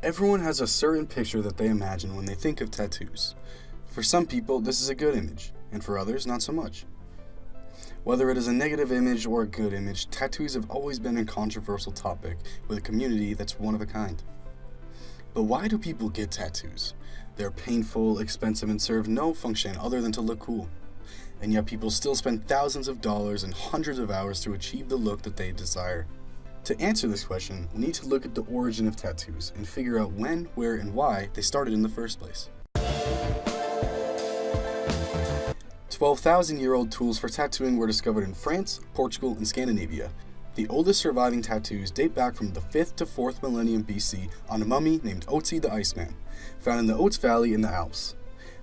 Everyone has a certain picture that they imagine when they think of tattoos. For some people, this is a good image, and for others, not so much. Whether it is a negative image or a good image, tattoos have always been a controversial topic with a community that's one of a kind. But why do people get tattoos? They're painful, expensive, and serve no function other than to look cool. And yet people still spend thousands of dollars and hundreds of hours to achieve the look that they desire. To answer this question, we need to look at the origin of tattoos and figure out when, where, and why they started in the first place. 12,000-year-old tools for tattooing were discovered in France, Portugal, and Scandinavia. The oldest surviving tattoos date back from the 5th to 4th millennium BC on a mummy named Otzi the Iceman, found in the Ots Valley in the Alps.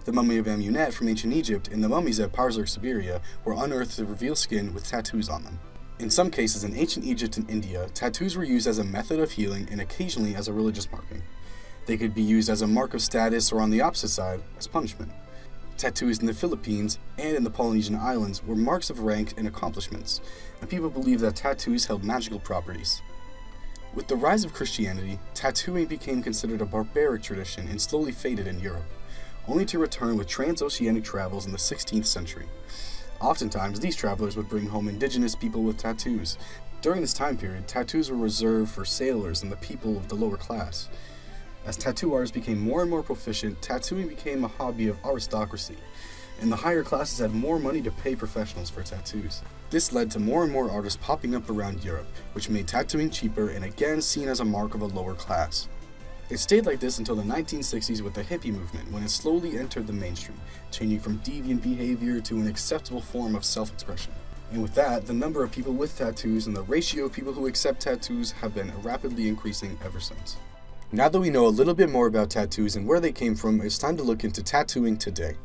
The mummy of Amunet from ancient Egypt and the mummies at Parzurk, Siberia were unearthed to reveal skin with tattoos on them. In some cases in ancient Egypt and India, tattoos were used as a method of healing and occasionally as a religious marking. They could be used as a mark of status or, on the opposite side, as punishment. Tattoos in the Philippines and in the Polynesian Islands were marks of rank and accomplishments, and people believed that tattoos held magical properties. With the rise of Christianity, tattooing became considered a barbaric tradition and slowly faded in Europe, only to return with transoceanic travels in the 16th century. Oftentimes, these travelers would bring home indigenous people with tattoos. During this time period, tattoos were reserved for sailors and the people of the lower class. As tattoo artists became more and more proficient, tattooing became a hobby of aristocracy, and the higher classes had more money to pay professionals for tattoos. This led to more and more artists popping up around Europe, which made tattooing cheaper and again seen as a mark of a lower class. It stayed like this until the 1960s with the hippie movement, when it slowly entered the mainstream, changing from deviant behavior to an acceptable form of self-expression. And with that, the number of people with tattoos and the ratio of people who accept tattoos have been rapidly increasing ever since. Now that we know a little bit more about tattoos and where they came from, it's time to look into tattooing today.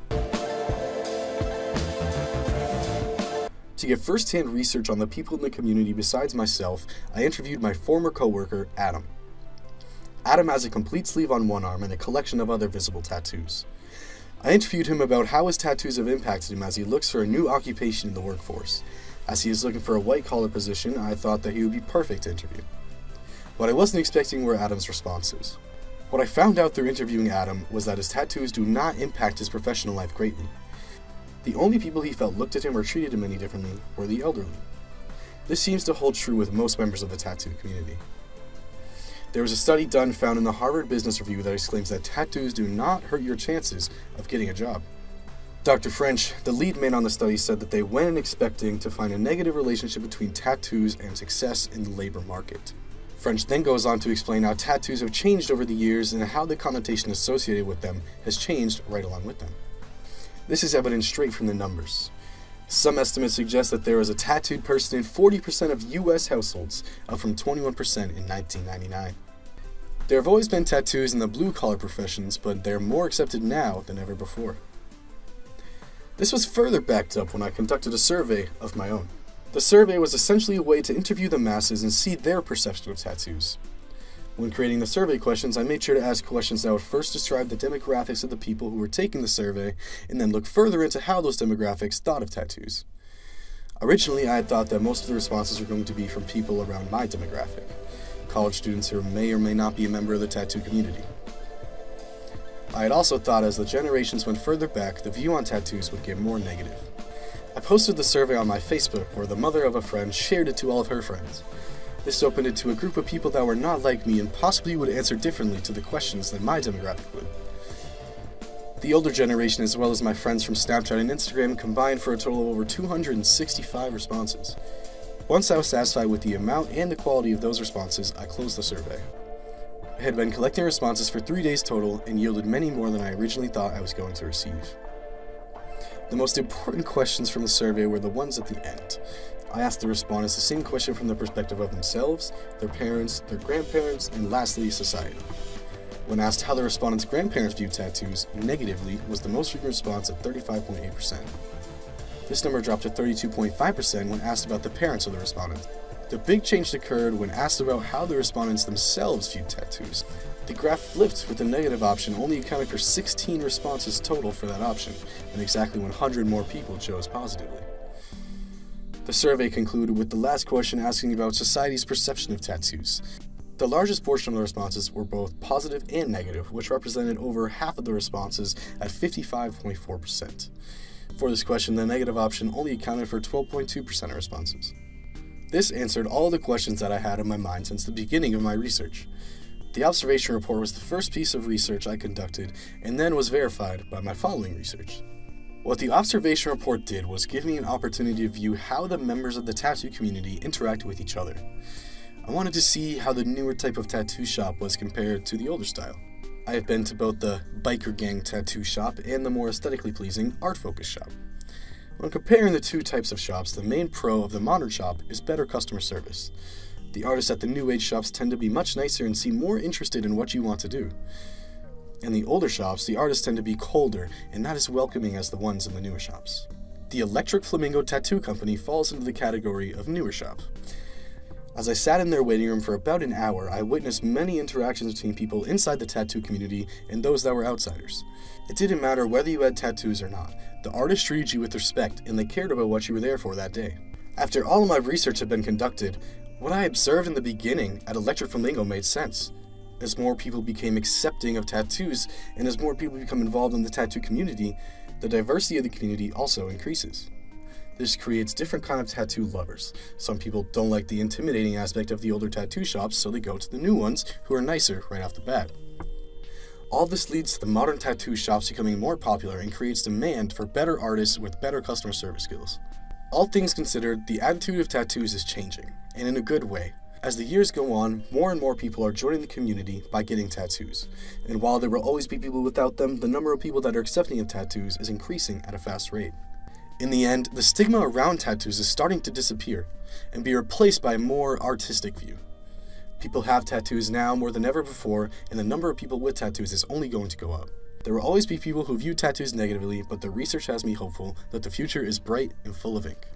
To get first-hand research on the people in the community besides myself, I interviewed my former coworker, Adam. Adam has a complete sleeve on one arm and a collection of other visible tattoos. I interviewed him about how his tattoos have impacted him as he looks for a new occupation in the workforce. As he is looking for a white-collar position, I thought that he would be perfect to interview. What I wasn't expecting were Adam's responses. What I found out through interviewing Adam was that his tattoos do not impact his professional life greatly. The only people he felt looked at him or treated him any differently were the elderly. This seems to hold true with most members of the tattoo community. There was a study done found in the Harvard Business Review that exclaims that tattoos do not hurt your chances of getting a job. Dr. French, the lead man on the study, said that they went in expecting to find a negative relationship between tattoos and success in the labor market. French then goes on to explain how tattoos have changed over the years and how the connotation associated with them has changed right along with them. This is evident straight from the numbers. Some estimates suggest that there is a tattooed person in 40% of U.S. households, up from 21% in 1999. There have always been tattoos in the blue-collar professions, but they're more accepted now than ever before. This was further backed up when I conducted a survey of my own. The survey was essentially a way to interview the masses and see their perception of tattoos. When creating the survey questions, I made sure to ask questions that would first describe the demographics of the people who were taking the survey, and then look further into how those demographics thought of tattoos. Originally, I had thought that most of the responses were going to be from people around my demographic, college students who may or may not be a member of the tattoo community. I had also thought as the generations went further back, the view on tattoos would get more negative. I posted the survey on my Facebook, where the mother of a friend shared it to all of her friends. This opened it to a group of people that were not like me and possibly would answer differently to the questions than my demographic would. The older generation, as well as my friends from Snapchat and Instagram, combined for a total of over 265 responses. Once I was satisfied with the amount and the quality of those responses, I closed the survey. I had been collecting responses for 3 days total and yielded many more than I originally thought I was going to receive. The most important questions from the survey were the ones at the end. I asked the respondents the same question from the perspective of themselves, their parents, their grandparents, and lastly, society. When asked how the respondents' grandparents viewed tattoos, negatively was the most frequent response at 35.8%. This number dropped to 32.5% when asked about the parents of the respondents. The big change occurred when asked about how the respondents themselves viewed tattoos. The graph flipped, with the negative option only accounting for 16 responses total for that option, and exactly 100 more people chose positively. The survey concluded with the last question asking about society's perception of tattoos. The largest portion of the responses were both positive and negative, which represented over half of the responses at 55.4%. For this question, the negative option only accounted for 12.2% of responses. This answered all the questions that I had in my mind since the beginning of my research. The observation report was the first piece of research I conducted and then was verified by my following research. What the observation report did was give me an opportunity to view how the members of the tattoo community interact with each other. I wanted to see how the newer type of tattoo shop was compared to the older style. I have been to both the biker gang tattoo shop and the more aesthetically pleasing art focus shop. When comparing the two types of shops, the main pro of the modern shop is better customer service. The artists at the new age shops tend to be much nicer and seem more interested in what you want to do. In the older shops, the artists tend to be colder and not as welcoming as the ones in the newer shops. The Electric Flamingo Tattoo Company falls into the category of newer shop. As I sat in their waiting room for about an hour, I witnessed many interactions between people inside the tattoo community and those that were outsiders. It didn't matter whether you had tattoos or not. The artist treated you with respect and they cared about what you were there for that day. After all of my research had been conducted, what I observed in the beginning at Electric Flamingo made sense. As more people became accepting of tattoos and as more people become involved in the tattoo community, the diversity of the community also increases. This creates different kind of tattoo lovers. Some people don't like the intimidating aspect of the older tattoo shops, so they go to the new ones who are nicer right off the bat. All this leads to the modern tattoo shops becoming more popular and creates demand for better artists with better customer service skills. All things considered, the attitude of tattoos is changing, and in a good way. As the years go on, more and more people are joining the community by getting tattoos. And while there will always be people without them, the number of people that are accepting of tattoos is increasing at a fast rate. In the end, the stigma around tattoos is starting to disappear and be replaced by a more artistic view. People have tattoos now more than ever before, and the number of people with tattoos is only going to go up. There will always be people who view tattoos negatively, but the research has me hopeful that the future is bright and full of ink.